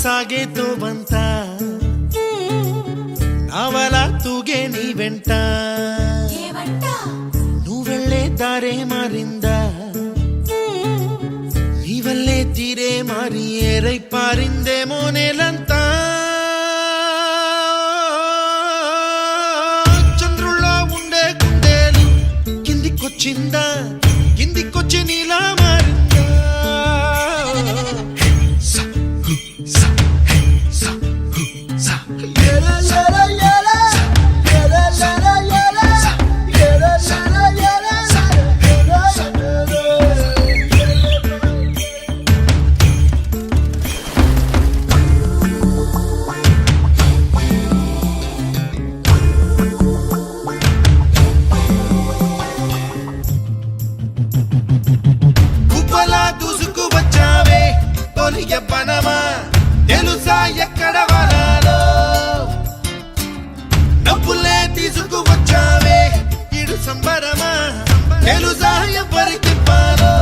సాగేతో బంత నావలా తూగే నీ వెంట నువ్వెళ్ళే దారే మారిందా నీ వల్లే తీరే మారి ఏరై పారిందేమో నేలంతా చంద్రుల్లో ఉండే గుండెలు కిందికొచ్చిందా కిందికొచ్చి నీలా మారిందా యవ్వనమా తెలుసా ఎక్కడ వనాలో డబ్బులే తీసుకువచ్చావే ఇడు సంబరమా తెలుసా ఎవరికి పాలో